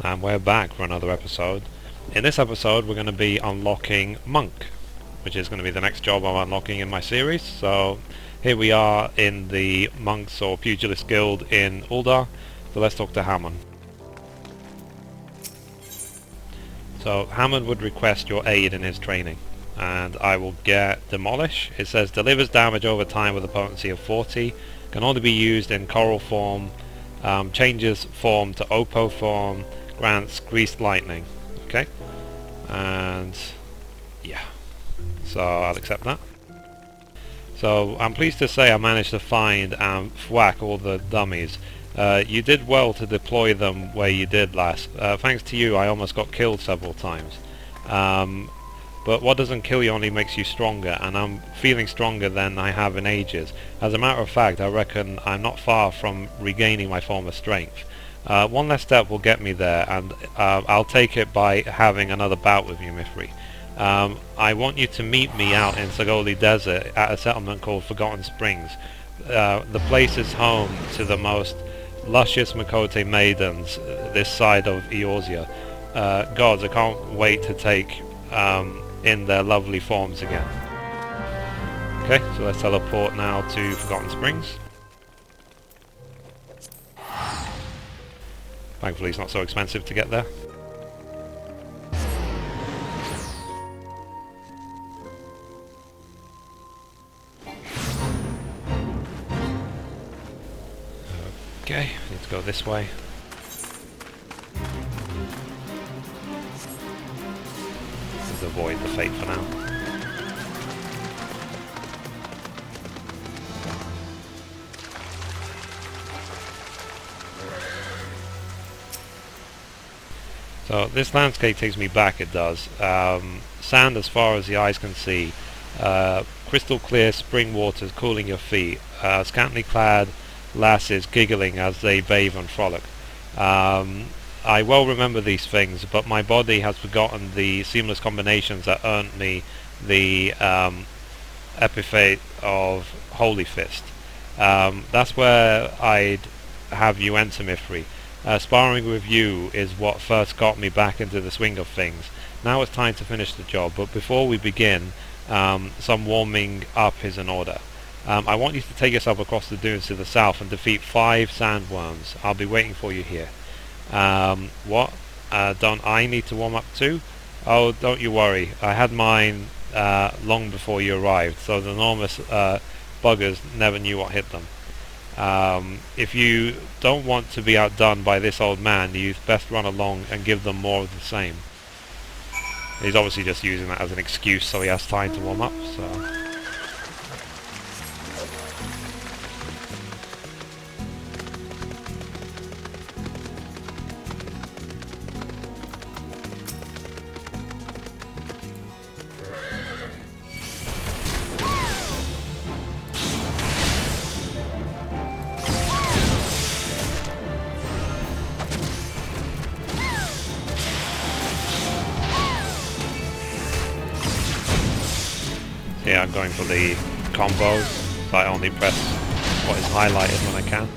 And we're back for another episode. In this episode we're going to be unlocking Monk, which is going to be the next job I'm unlocking in my series. So here we are in the Monks or Pugilist Guild in Uldar, so let's talk to Hammond. So Hammond would request your aid in his training, and I will get Demolish. It says delivers damage over time with a potency of 40, can only be used in coral form, changes form to Oppo form, grants greased lightning. Okay, and yeah, so I'll accept that. So I'm pleased to say I managed to find and whack all the dummies. You did well to deploy them where you did last. Thanks to you I almost got killed several times. But what doesn't kill you only makes you stronger, and I'm feeling stronger than I have in ages. As a matter of fact, I reckon I'm not far from regaining my former strength. One less step will get me there, and I'll take it by having another bout with you, Mithrie. I want you to meet me out in Sagoli Desert at a settlement called Forgotten Springs. The place is home to the most luscious Makote maidens this side of Eorzea. Gods, I can't wait to take in their lovely forms again. Okay, so let's teleport now to Forgotten Springs. Thankfully it's not so expensive to get there. Okay, need to go this way. Let's avoid the fate for now. So this landscape takes me back, it does. Sand as far as the eyes can see. Crystal clear spring waters cooling your feet. Scantily clad lasses giggling as they bathe and frolic. I well remember these things, but my body has forgotten the seamless combinations that earned me the epithet of Holy Fist. That's where I'd have you enter, Mithrie. Sparring with you is what first got me back into the swing of things. Now it's time to finish the job, but before we begin, some warming up is in order. I want you to take yourself across the dunes to the south and defeat 5 sandworms. I'll be waiting for you here. What? Don't I need to warm up too? Oh, don't you worry. I had mine long before you arrived, so the enormous buggers never knew what hit them. If you don't want to be outdone by this old man, you'd best run along and give them more of the same. He's obviously just using that as an excuse so he has time to warm up, so... Yeah, I'm going for the combos, so I only press what is highlighted when I can.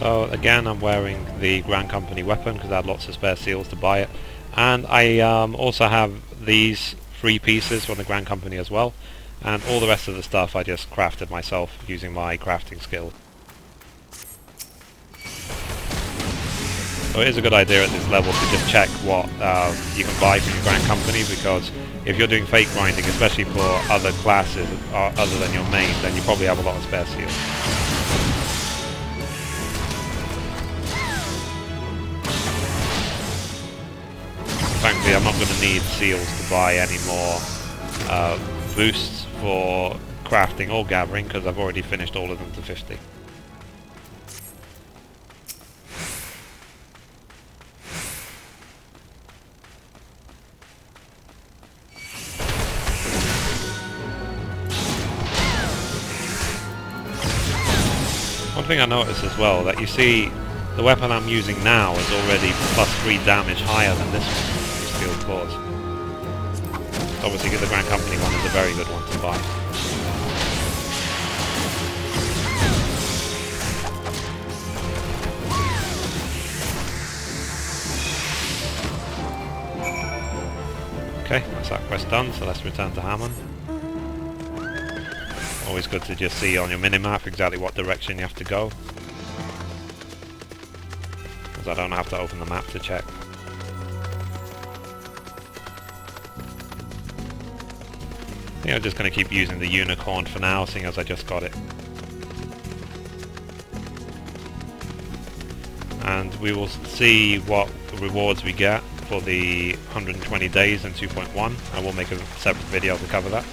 So again, I'm wearing the Grand Company weapon because I had lots of spare seals to buy it, and I also have these 3 pieces from the Grand Company as well, and all the rest of the stuff I just crafted myself using my crafting skill. So it is a good idea at this level to just check what you can buy from your Grand Company, because if you're doing fake grinding, especially for other classes other than your main, then you probably have a lot of spare seals. Frankly, I'm not going to need seals to buy any more boosts for crafting or gathering, because I've already finished all of them to 50. One thing I noticed as well, that you see the weapon I'm using now is already +3 damage higher than this one, these steel claws. Obviously the Grand Company one is a very good one to buy. Okay, that's that quest done, so let's return to Hammond. Always good to just see on your minimap exactly what direction you have to go, because I don't have to open the map to check. I think I'm just going to keep using the unicorn for now, seeing as I just got it. And we will see what rewards we get for the 120 days in 2.1. I will make a separate video to cover that.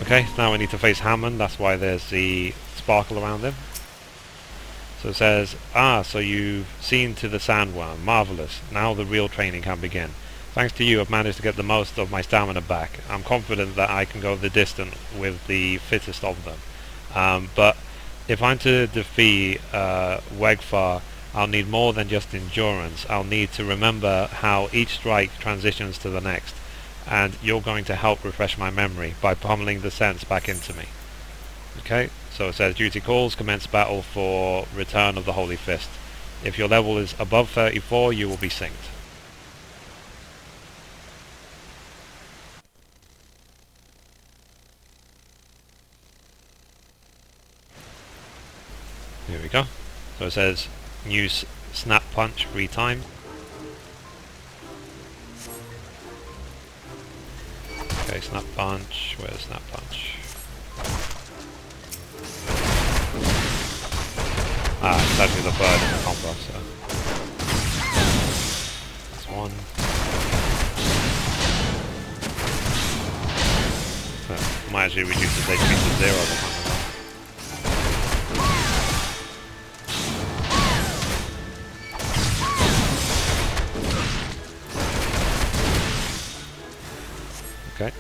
Okay, now we need to face Hammond, that's why there's the sparkle around him. So it says, so you've seen to the sandworm, marvellous, now the real training can begin. Thanks to you, I've managed to get the most of my stamina back. I'm confident that I can go the distance with the fittest of them. But if I'm to defeat Wegfar, I'll need more than just endurance. I'll need to remember how each strike transitions to the next. And you're going to help refresh my memory by pummeling the sense back into me. Okay, so it says duty calls, commence battle for return of the Holy Fist. If your level is above 34, you will be synced. Here we go. So it says use snap punch 3 times. Okay, snap punch. Where's snap punch? It's actually the bird in the combo, so that's one. So, might actually reduce his HP to 0 the time. Okay.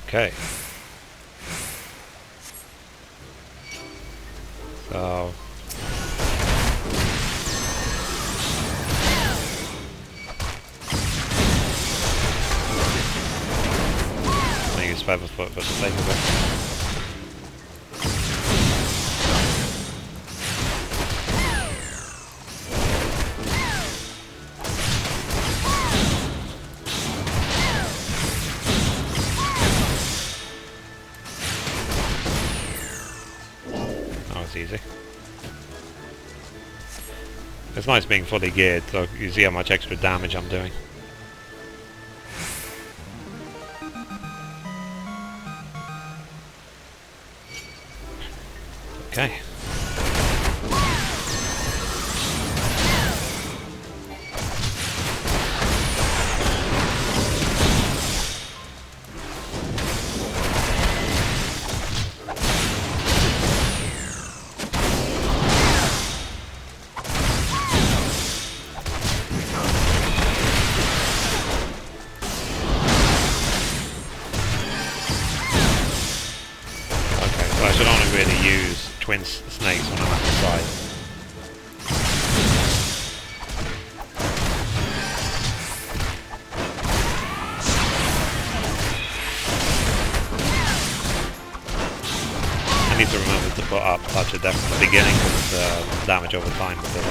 Okay. So I use Featherfoot for the sake of it. Easy. It's nice being fully geared, so you see how much extra damage I'm doing. Okay. I should only really use twin snakes when I'm at the side. I need to remember to put up Touch of Death in the beginning because it's damage over time with it.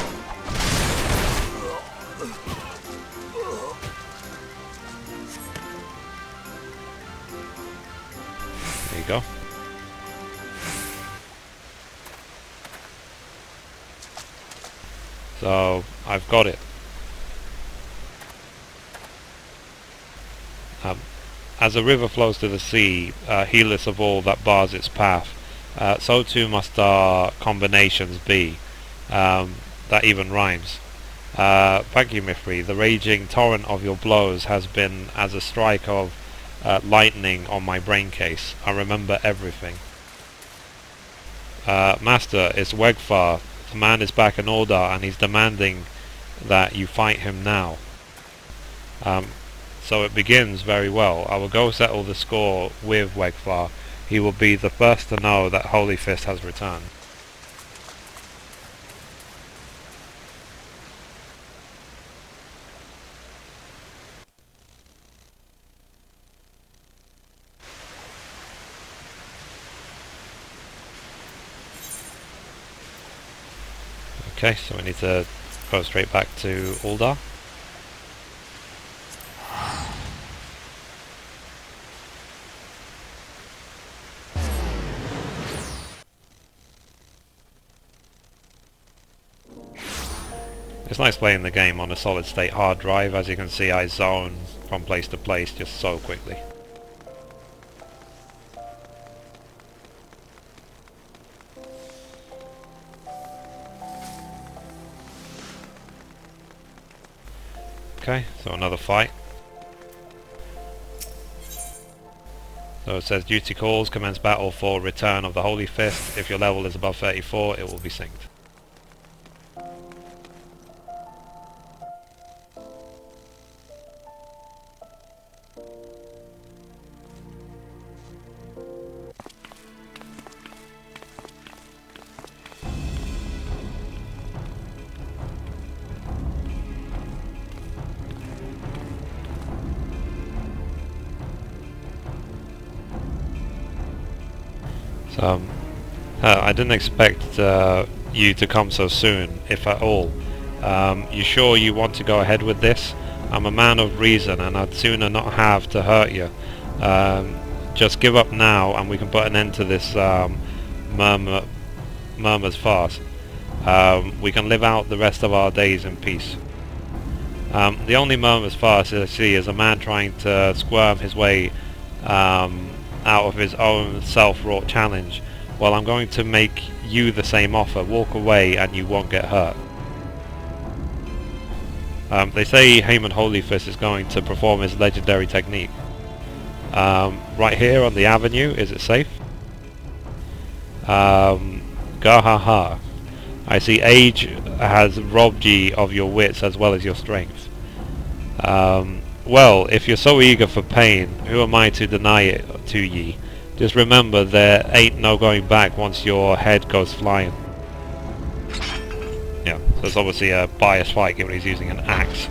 There you go. So I've got it. As a river flows to the sea, heedless of all that bars its path, so too must our combinations be. That even rhymes. Thank you, Mithrie. The raging torrent of your blows has been as a strike of lightning on my brain case. I remember everything. Master, it's Wegfar. The man is back in order, and he's demanding that you fight him now. So it begins very well. I will go settle the score with Wegfar. He will be the first to know that Holy Fist has returned. Okay, so we need to go straight back to Uldar. It's nice playing the game on a solid state hard drive. As you can see, I zone from place to place just so quickly. Okay, so another fight. So it says duty calls, commence battle for return of the Holy Fist. If your level is above 34, it will be synced. So, I didn't expect you to come so soon, if at all. You sure you want to go ahead with this? I'm a man of reason, and I'd sooner not have to hurt you. Just give up now, and we can put an end to this murmur's farce. We can live out the rest of our days in peace. The only murmur's farce I see is a man trying to squirm his way out of his own self-wrought challenge. Well, I'm going to make you the same offer. Walk away and you won't get hurt. They say Heyman Holyfist is going to perform his legendary technique. Right here on the avenue, is it safe? Gahaha. I see age has robbed ye of your wits as well as your strength. Well, if you're so eager for pain, who am I to deny it to ye? Just remember, there ain't no going back once your head goes flying. Yeah, so it's obviously a biased fight given he's using an axe.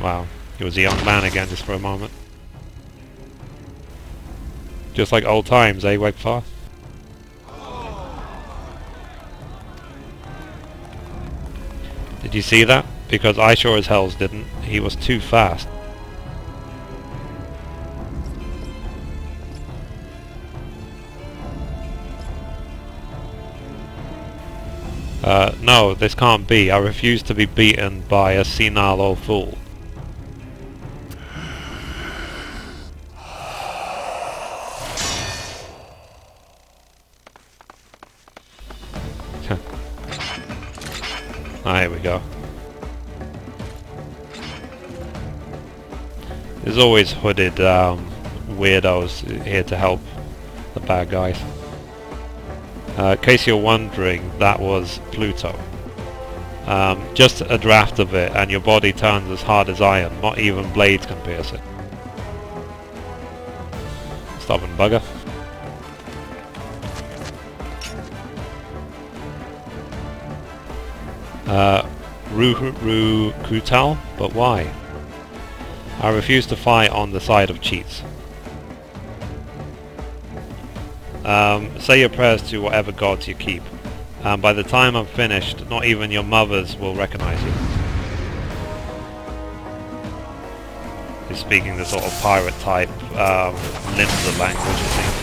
Wow, he was a young man again just for a moment. Just like old times, eh, Wegfar? Did you see that? Because I sure as hells didn't. He was too fast. No, this can't be. I refuse to be beaten by a senile old fool. Ah, here we go. There's always hooded weirdos here to help the bad guys. In case you're wondering, that was Pluto. Just a draft of it and your body turns as hard as iron. Not even blades can pierce it. Stubborn bugger. Kutal, but why? I refuse to fight on the side of cheats. Say your prayers to whatever gods you keep. By the time I'm finished, not even your mothers will recognize you. He's speaking the sort of pirate type Limsa language, I think.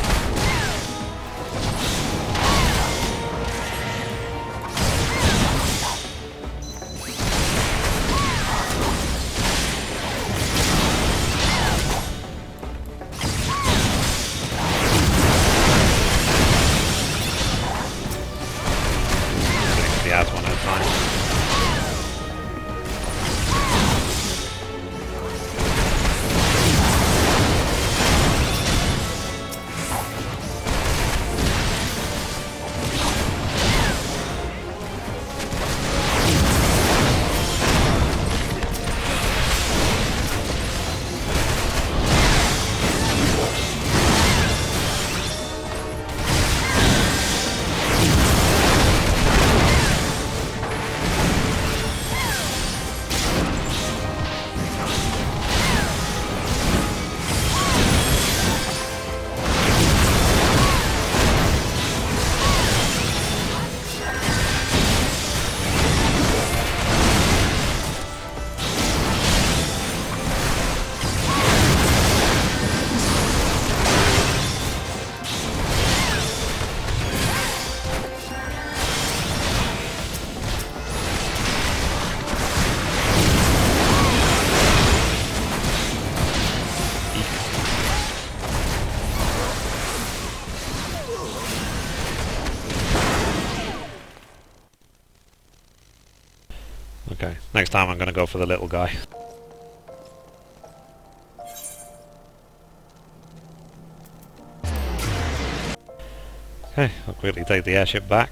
Next time I'm going to go for the little guy. Okay, I'll quickly take the airship back.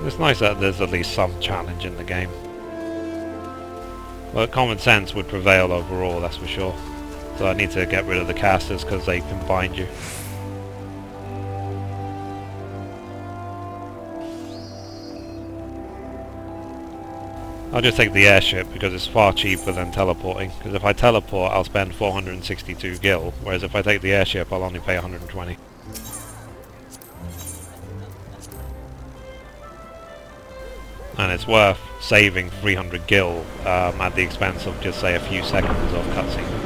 It's nice that there's at least some challenge in the game. Well, common sense would prevail overall, that's for sure. So I need to get rid of the casters because they can bind you. I'll just take the airship because it's far cheaper than teleporting. Because if I teleport, I'll spend 462 gil, whereas if I take the airship, I'll only pay 120. And it's worth saving 300 gil at the expense of just say a few seconds of cutscene.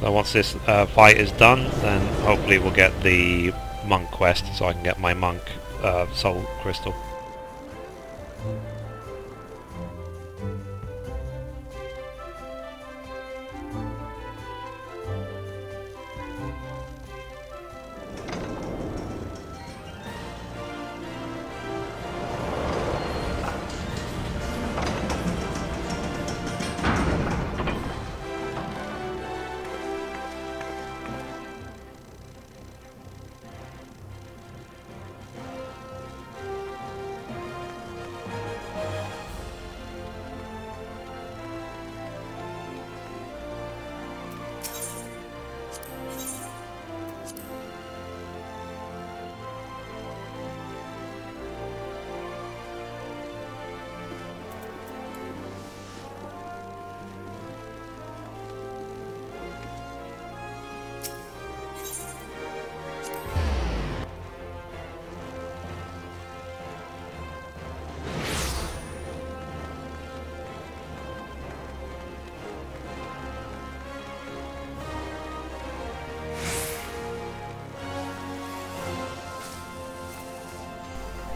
So once this fight is done, then hopefully we'll get the monk quest so I can get my monk soul crystal.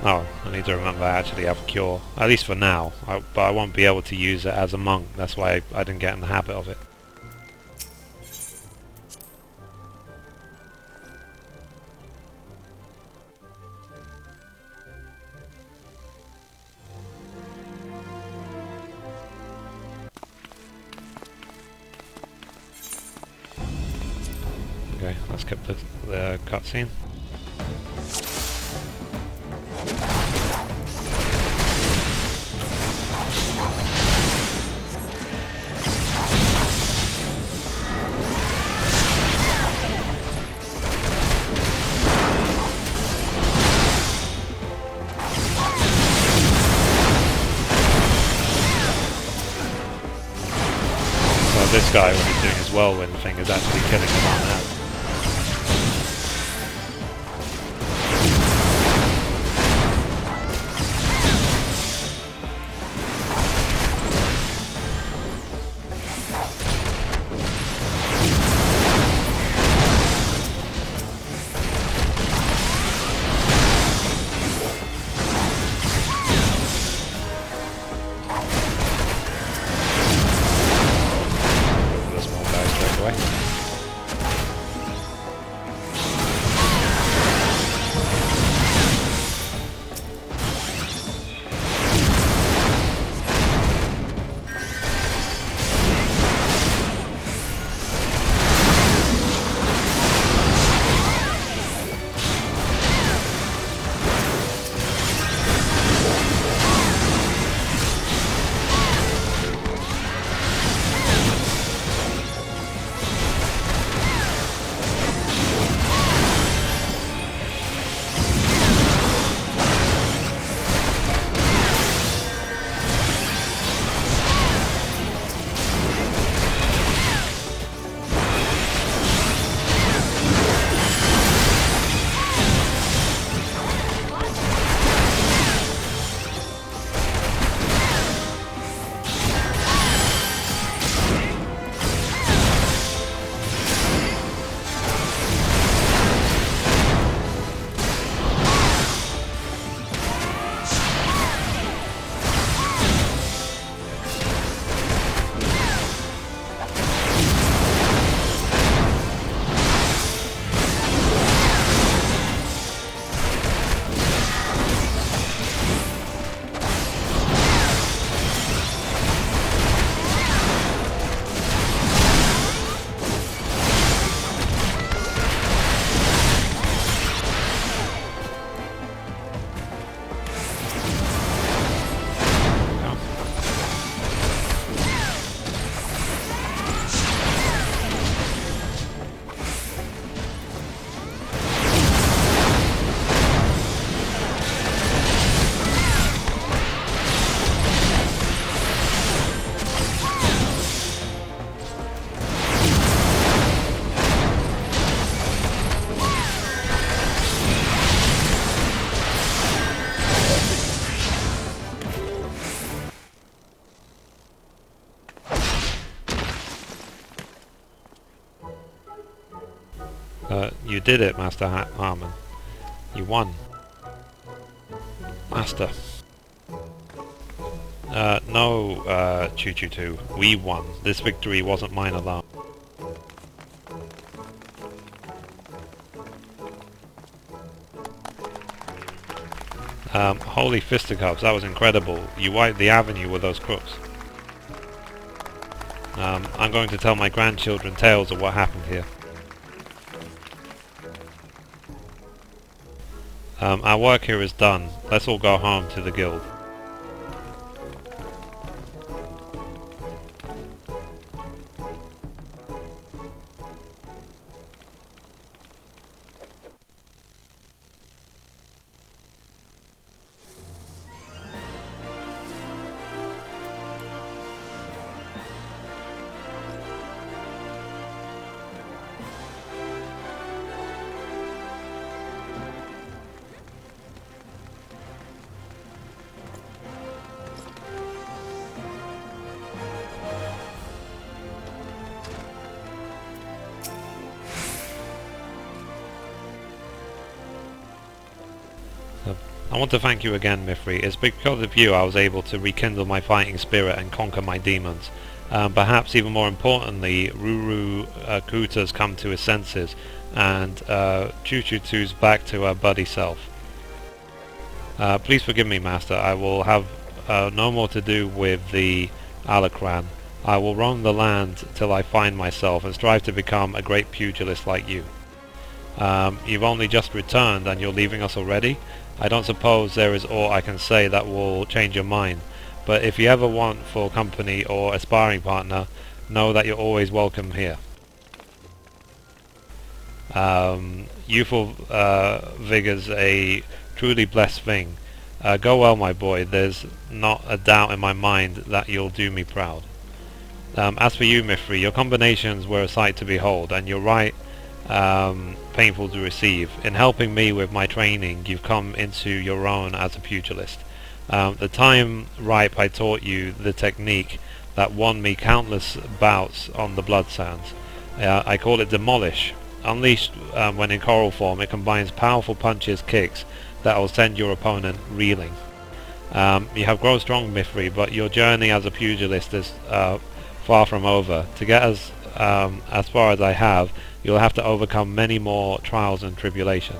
Oh, I need to remember I actually have Cure, at least for now, but I won't be able to use it as a monk, that's why I didn't get in the habit of it. Okay, let's skip the cutscene. This guy, when he's doing his whirlwind thing, is actually killing him on now. You did it, Master Harmon. You won. Master. No, Choo Choo 2. We won. This victory wasn't mine alone. Holy fisticuffs, that was incredible. You wiped the avenue with those crooks. I'm going to tell my grandchildren tales of what happened here. Our work here is done. Let's all go home to the guild. I want to thank you again, Mithrie. It's because of you I was able to rekindle my fighting spirit and conquer my demons. Perhaps even more importantly, Ruru Kuta's come to his senses, and Choo Choo 2's back to her buddy self. Please forgive me, Master. I will have no more to do with the Alacran. I will roam the land till I find myself and strive to become a great pugilist like you. You've only just returned and you're leaving us already? I don't suppose there is aught I can say that will change your mind, but if you ever want for company or a sparring partner, know that you're always welcome here. Youthful vigor's a truly blessed thing. Go well, my boy. There's not a doubt in my mind that you'll do me proud. As for you, Mithrie, your combinations were a sight to behold, and you're right, painful to receive. In helping me with my training, you've come into your own as a pugilist. The time ripe I taught you the technique that won me countless bouts on the blood sands. I call it Demolish. Unleashed when in choral form, it combines powerful punches, kicks that will send your opponent reeling. You have grown strong, Mithrie, but your journey as a pugilist is far from over. To get as far as I have, you'll have to overcome many more trials and tribulations.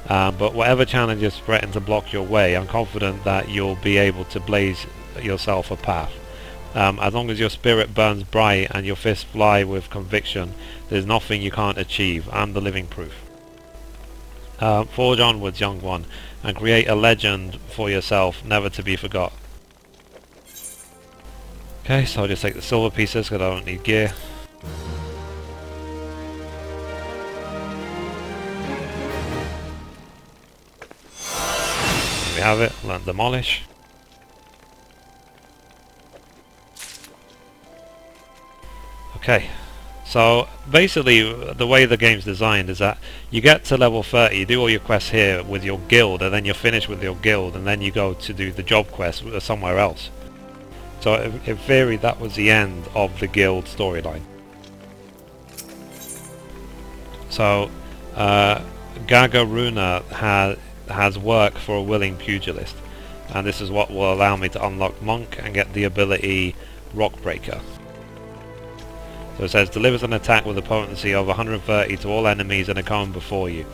But whatever challenges threaten to block your way, I'm confident that you'll be able to blaze yourself a path. As long as your spirit burns bright and your fists fly with conviction, there's nothing you can't achieve. I'm the living proof. Forge onwards, young one, and create a legend for yourself, never to be forgot. Okay, so I'll just take the silver pieces because I don't need gear. We have it. Learn Demolish. Okay, so basically the way the game's designed is that you get to level 30, you do all your quests here with your guild, and then you're finished with your guild, and then you go to do the job quest somewhere else. So in theory that was the end of the guild storyline. So Gagaruna has work for a willing pugilist, and this is what will allow me to unlock Monk and get the ability Rockbreaker. So it says delivers an attack with a potency of 130 to all enemies in a cone before you.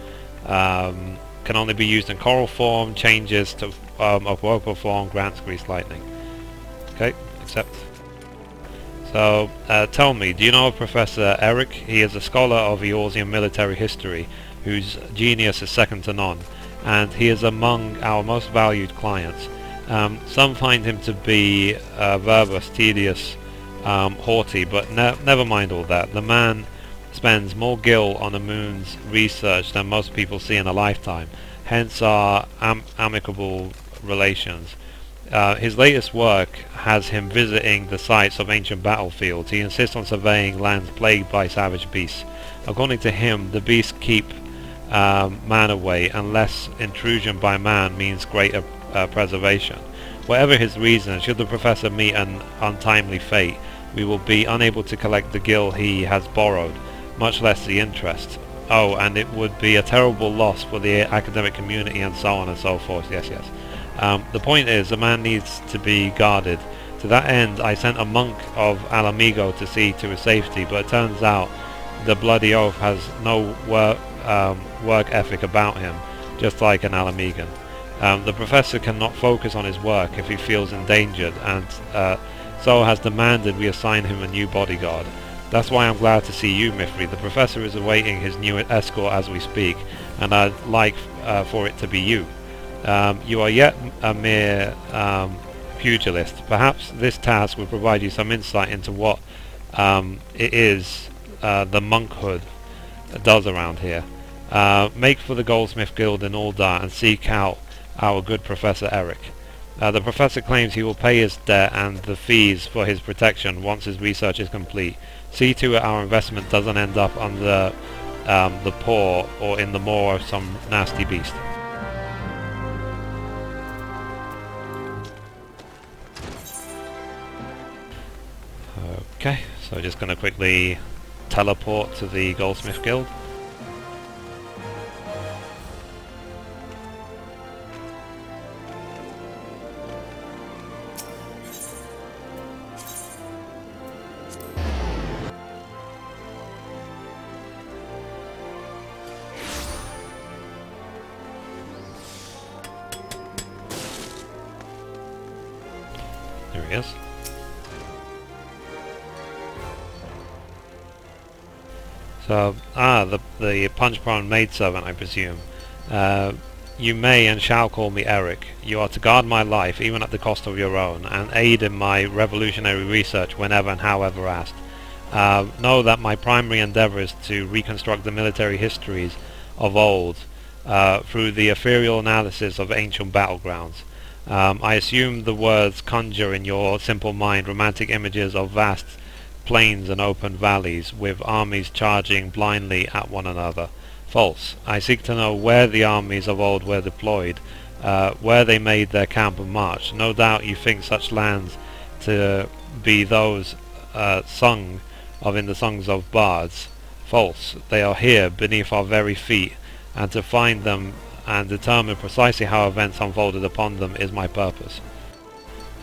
Can only be used in choral form, changes to of vocal form, grants grease lightning. Okay, accept. So tell me, do you know of Professor Eric? He is a scholar of Eorzean military history whose genius is second to none, and he is among our most valued clients. Some find him to be verbose, tedious, haughty, but never mind all that. The man spends more gil on the moon's research than most people see in a lifetime, hence our amicable relations. His latest work has him visiting the sites of ancient battlefields. He insists on surveying lands plagued by savage beasts. According to him, the beasts keep man away unless intrusion by man means greater preservation. Whatever his reason, should the professor meet an untimely fate, we will be unable to collect the gil he has borrowed, much less the interest. Oh, and it would be a terrible loss for the academic community and so on and so forth. Yes, yes. The point is, the man needs to be guarded. To that end, I sent a monk of Alamigo to see to his safety, but it turns out the bloody oaf has no work ethic about him, just like an Alamigan. The professor cannot focus on his work if he feels endangered, and so has demanded we assign him a new bodyguard. That's why I'm glad to see you, Mithrie. The professor is awaiting his new escort as we speak, and I'd like for it to be you. You are yet a mere pugilist. Perhaps this task will provide you some insight into what it is the monkhood does around here. Make for the Goldsmith Guild in Aldar and seek out our good Professor Eric. The professor claims he will pay his debt and the fees for his protection once his research is complete. See to it our investment doesn't end up under the paw or in the maw of some nasty beast. Okay, so just going to quickly teleport to the Goldsmith Guild. There he is. So, the punch-prone maidservant, I presume. You may and shall call me Eric. You are to guard my life, even at the cost of your own, and aid in my revolutionary research whenever and however asked. Know that my primary endeavour is to reconstruct the military histories of old through the ethereal analysis of ancient battlegrounds. I assume the words conjure in your simple mind romantic images of vast plains and open valleys, with armies charging blindly at one another. False. I seek to know where the armies of old were deployed, where they made their camp and march. No doubt you think such lands to be those sung of in the songs of bards. False. They are here, beneath our very feet, and to find them and determine precisely how events unfolded upon them is my purpose.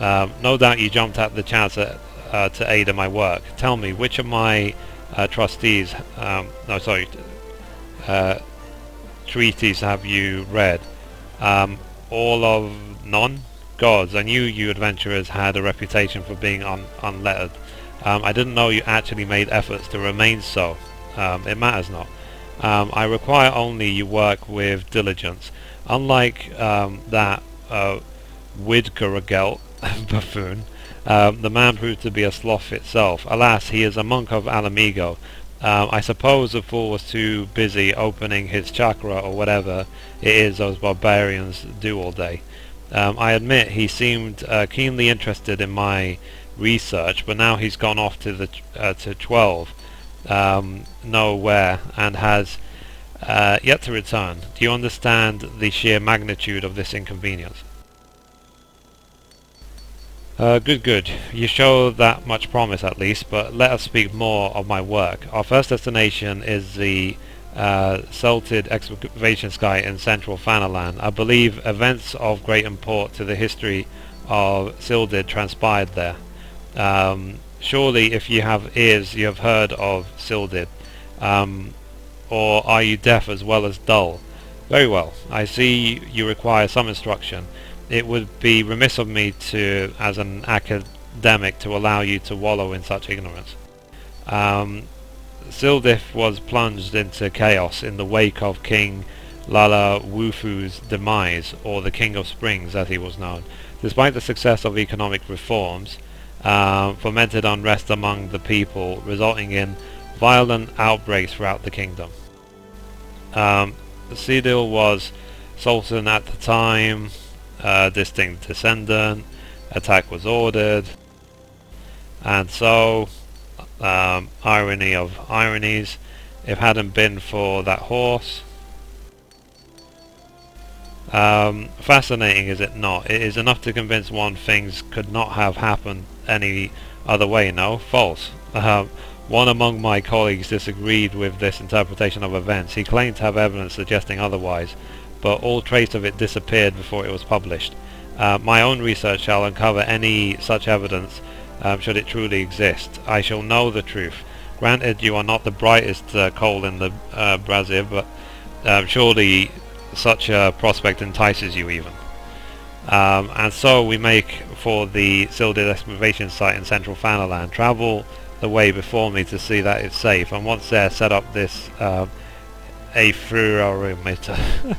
No doubt you jumped at the chance to aid in my work. Tell me, which of my treaties have you read? All of none? Gods, I knew you adventurers had a reputation for being unlettered. I didn't know you actually made efforts to remain so. It matters not. I require only you work with diligence. Unlike that Widgeragelt buffoon, the man proved to be a sloth itself. Alas, he is a monk of Alamigo. I suppose the fool was too busy opening his chakra or whatever it is those barbarians do all day. I admit he seemed keenly interested in my research, but now he's gone off to the to 12 nowhere and has yet to return. Do you understand the sheer magnitude of this inconvenience? Good. You show that much promise at least, but let us speak more of my work. Our first destination is the Celtid excavation site in central Fanaland. I believe events of great import to the history of Sildid transpired there. Surely if you have ears you have heard of Sildid. Or are you deaf as well as dull? Very well. I see you require some instruction. It would be remiss of me to, as an academic, to allow you to wallow in such ignorance. Sildif was plunged into chaos in the wake of King Lala Wufu's demise, or the King of Springs as he was known. Despite the success of economic reforms, fomented unrest among the people, resulting in violent outbreaks throughout the kingdom. Sidil was Sultan at the time, distinct descendant, attack was ordered, and so, irony of ironies, if it hadn't been for that horse. Fascinating, is it not? It is enough to convince one things could not have happened any other way, no? False. One among my colleagues disagreed with this interpretation of events. He claimed to have evidence suggesting otherwise, but all trace of it disappeared before it was published. My own research shall uncover any such evidence, should it truly exist. I shall know the truth. Granted, you are not the brightest coal in the brazier, but surely such a prospect entices you even. And so we make for the Sildid excavation site in central Fanaland. Travel the way before me to see that it's safe, and once there, set up this afluorometer.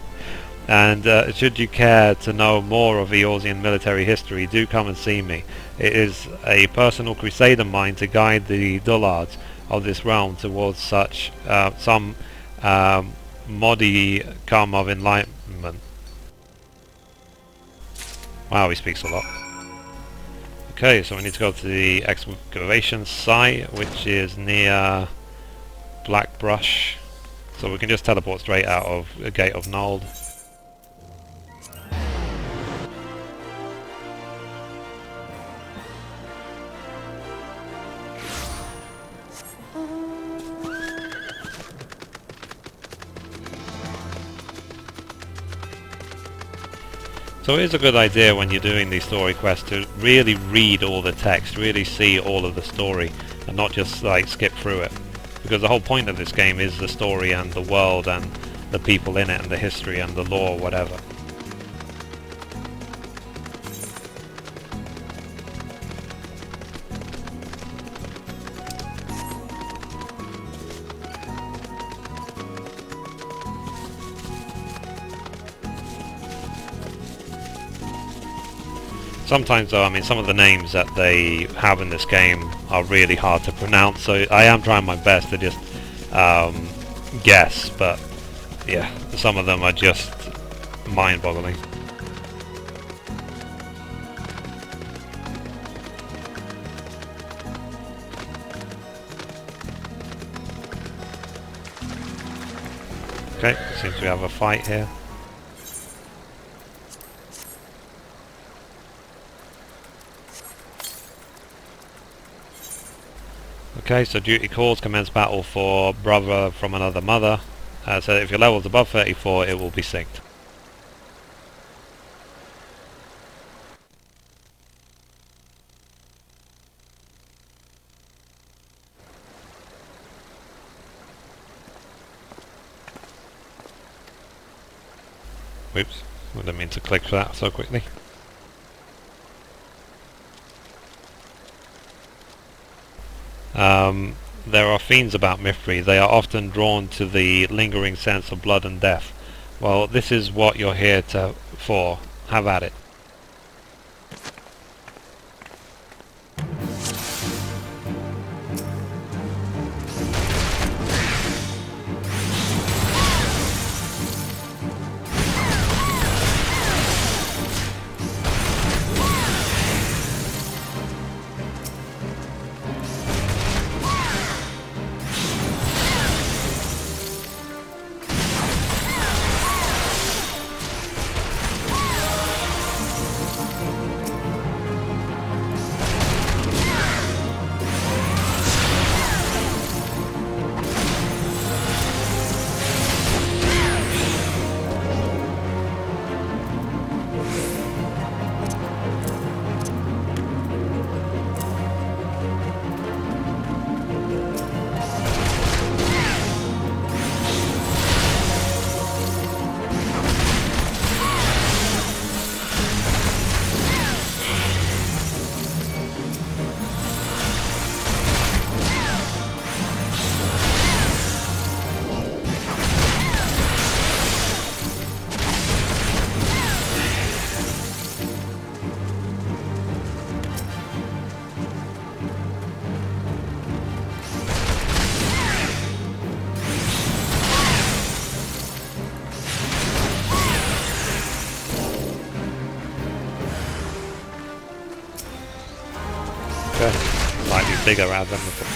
And should you care to know more of Eorzean military history, do come and see me. It is a personal crusade of mine to guide the dullards of this realm towards such some modicum of enlightenment. Wow, he speaks a lot. Okay, so we need to go to the excavation site, which is near Blackbrush. So we can just teleport straight out of the Gate of Nold. So it is a good idea when you're doing these story quests to really read all the text, really see all of the story, and not just like skip through it. Because the whole point of this game is the story and the world and the people in it and the history and the lore, whatever. Sometimes though, I mean, some of the names that they have in this game are really hard to pronounce, so I am trying my best to just guess, but yeah, some of them are just mind-boggling. Okay, seems we have a fight here. Okay, so duty calls, commence battle for brother from another mother. So if your level's above 34, it will be synced. Whoops, I didn't mean to click for that so quickly. There are fiends about Mithrie. They are often drawn to the lingering sense of blood and death. Well, this is what you're here for. Have at it. Slightly bigger rather than before.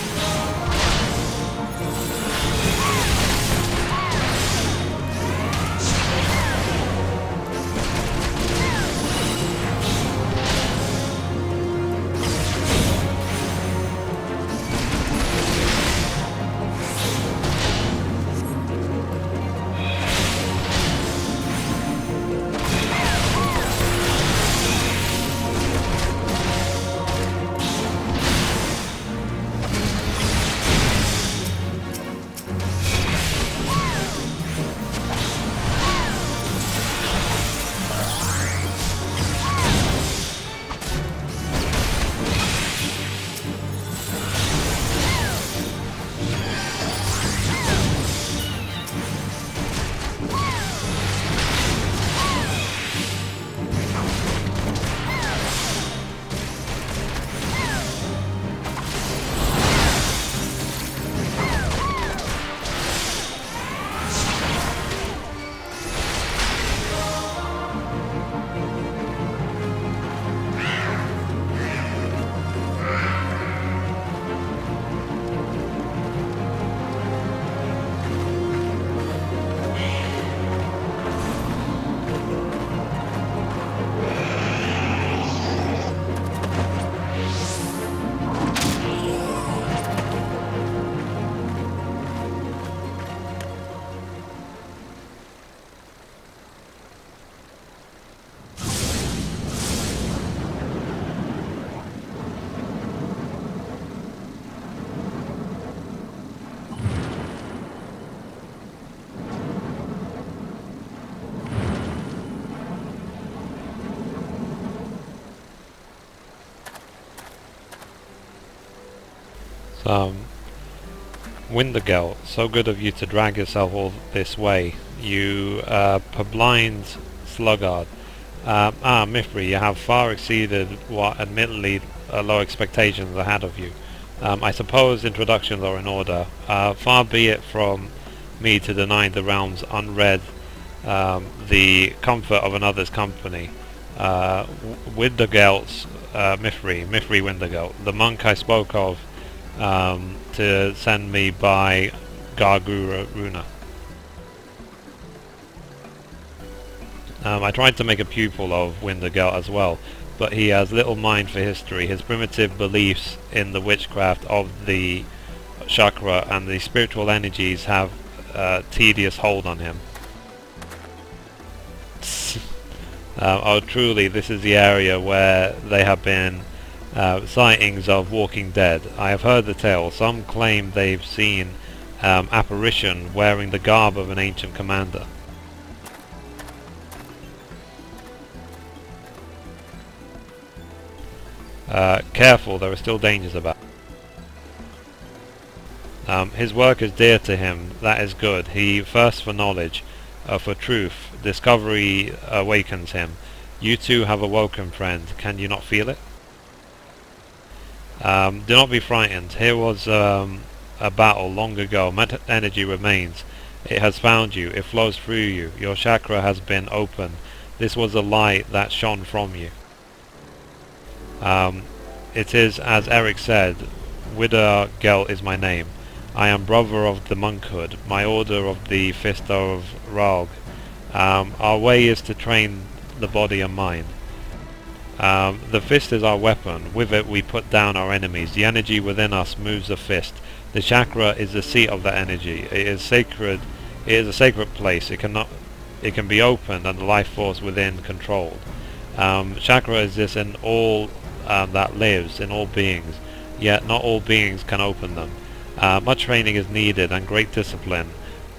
Um, Wintergelt, so good of you to drag yourself all this way. You purblind sluggard. Mithrie, you have far exceeded what admittedly low expectations I had of you. I suppose introductions are in order. Far be it from me to deny the realms unread the comfort of another's company. Wintergelt's Mithrie Wintergelt, the monk I spoke of to send me by Garguruna. I tried to make a pupil of Wintergelt as well, but he has little mind for history. His primitive beliefs in the witchcraft of the chakra and the spiritual energies have a tedious hold on him. Oh, truly, this is the area where they have been sightings of walking dead. I have heard the tale. Some claim they've seen apparition wearing the garb of an ancient commander. Careful, there are still dangers about. His work is dear to him, that is good. He thirsts for knowledge, for truth. Discovery awakens him. You too have awoken, friend. Can you not feel it? Do not be frightened. Here was a battle long ago. Meta energy remains. It has found you. It flows through you. Your chakra has been opened. This was a light that shone from you. It is as Eric said, Wintergelt is my name. I am brother of the monkhood, my order of the Fist of Ralg. Our way is to train the body and mind. The fist is our weapon. With it we put down our enemies. The energy within us moves the fist. The chakra is the seat of that energy. It is sacred. It is a sacred place. It can be opened and the life force within controlled. Chakra exists in all that lives, in all beings. Yet not all beings can open them. Much training is needed and great discipline.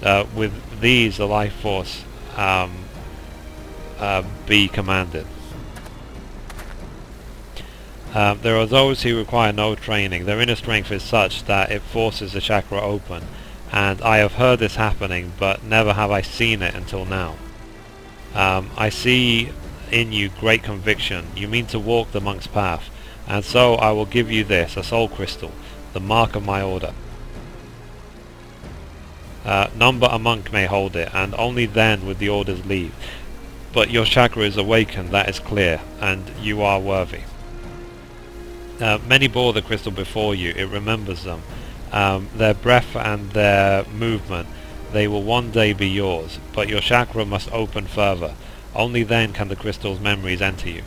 With these, the life force be commanded. There are those who require no training. Their inner strength is such that it forces the chakra open, and I have heard this happening, but never have I seen it until now. I see in you great conviction. You mean to walk the monk's path, and so I will give you this, a soul crystal, the mark of my order. None but a monk may hold it, and only then would the orders leave. But your chakra is awakened, that is clear, and you are worthy. Many bore the crystal before you, it remembers them. Their breath and their movement, they will one day be yours, but your chakra must open further. Only then can the crystal's memories enter you.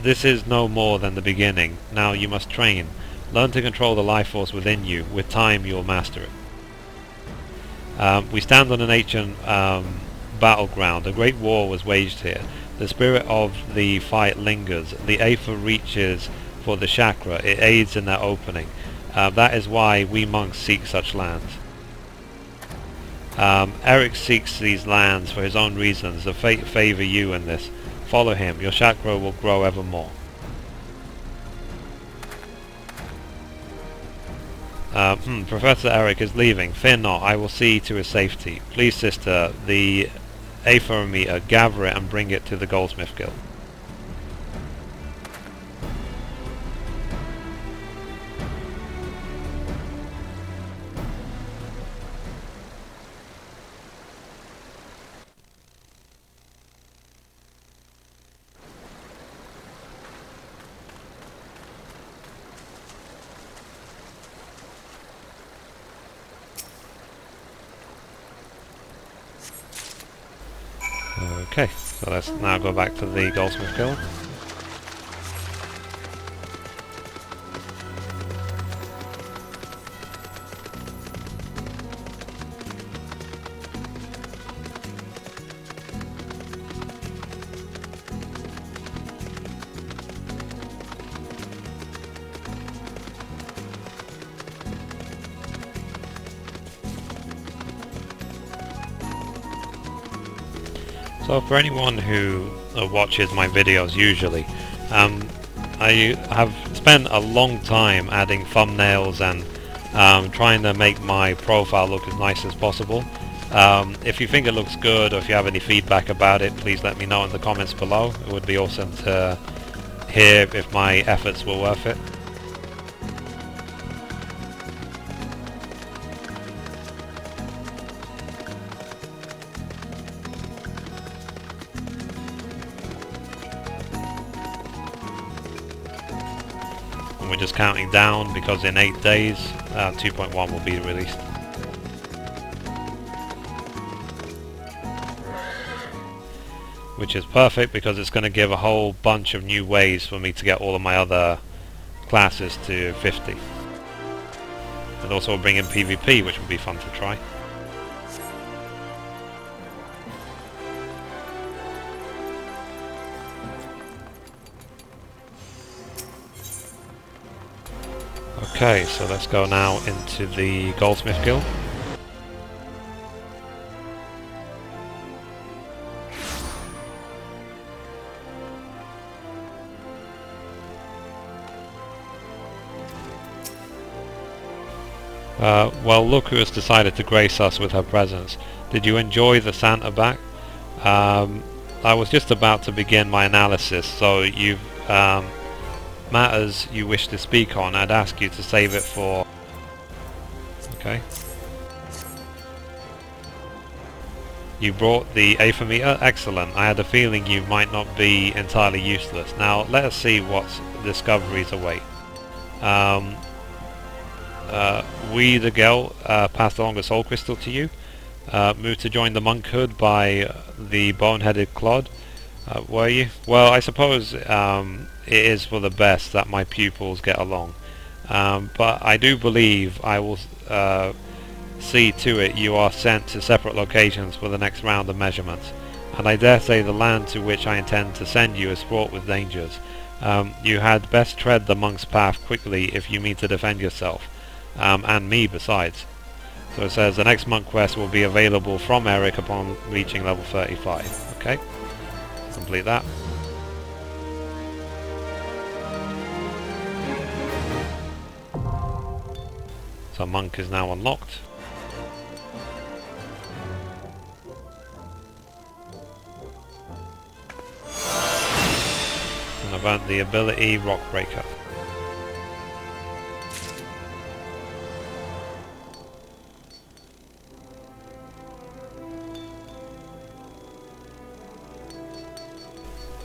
This is no more than the beginning. Now you must train. Learn to control the life force within you. With time you will master it. We stand on an ancient battleground. A great war was waged here. The spirit of the fight lingers. The aether reaches for the chakra. It aids in their opening. That is why we monks seek such lands. Eric seeks these lands for his own reasons. The fate favour you in this. Follow him. Your chakra will grow ever more. Professor Eric is leaving. Fear not, I will see to his safety. Please, sister, the aethermeter, gather it and bring it to the Goldsmith Guild. Okay, so let's now go back to the Goldsmith Guild. So for anyone who watches my videos usually, I have spent spent a long time adding thumbnails and trying to make my profile look as nice as possible. If you think it looks good, or if you have any feedback about it, please let me know in the comments below. It would be awesome to hear if my efforts were worth it. And we're just counting down because in 8 days 2.1 will be released. Which is perfect because it's going to give a whole bunch of new ways for me to get all of my other classes to 50. And also bring in PvP, which would be fun to try. Okay, so let's go now into the Goldsmith Guild. Well, look who has decided to grace us with her presence. Did you enjoy the Santa back? I was just about to begin my analysis, so you've matters you wish to speak on, I'd ask you to save it for... Okay. You brought the Aethermeter? Excellent. I had a feeling you might not be entirely useless. Now, let us see what discoveries await. We, the girl, passed along a soul crystal to you. Moved to join the monkhood by the boneheaded clod. Were you? Well, I suppose it is for the best that my pupils get along. But I do believe I will see to it you are sent to separate locations for the next round of measurements. And I dare say the land to which I intend to send you is fraught with dangers. You had best tread the monk's path quickly if you mean to defend yourself. And me besides. So it says the next monk quest will be available from Eric upon reaching level 35. Okay, complete that. So monk is now unlocked. And about the ability Rock Breaker.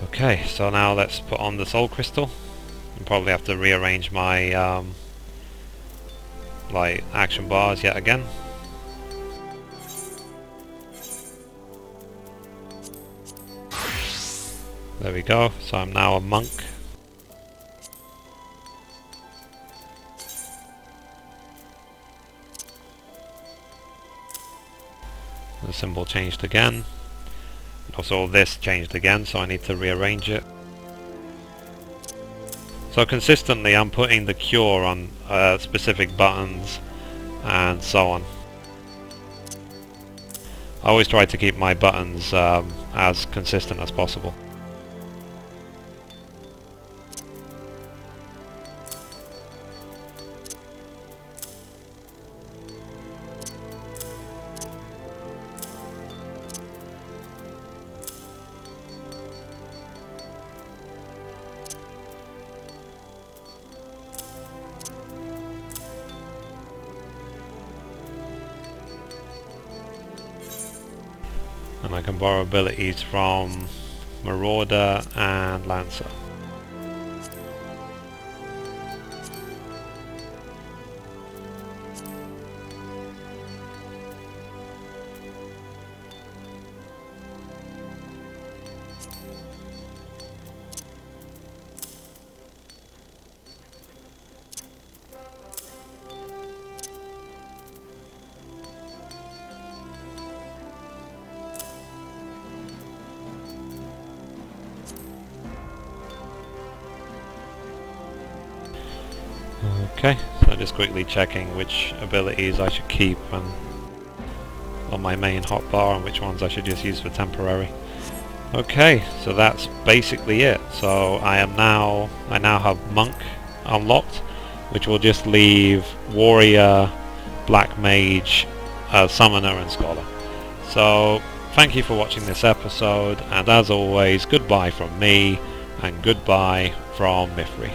Okay, so now let's put on the soul crystal. I'll probably have to rearrange my like action bars yet again. There we go, so I'm now a monk. The symbol changed again. Also this changed again, so I need to rearrange it. So consistently I'm putting the cure on specific buttons and so on. I always try to keep my buttons as consistent as possible. And I can borrow abilities from Marauder and Lancer. Okay, so just quickly checking which abilities I should keep on my main hotbar and which ones I should just use for temporary. Okay, so that's basically it. So I now have Monk, unlocked, which will just leave Warrior, Black Mage, Summoner and Scholar. So thank you for watching this episode, and as always, goodbye from me, and goodbye from Mithrie.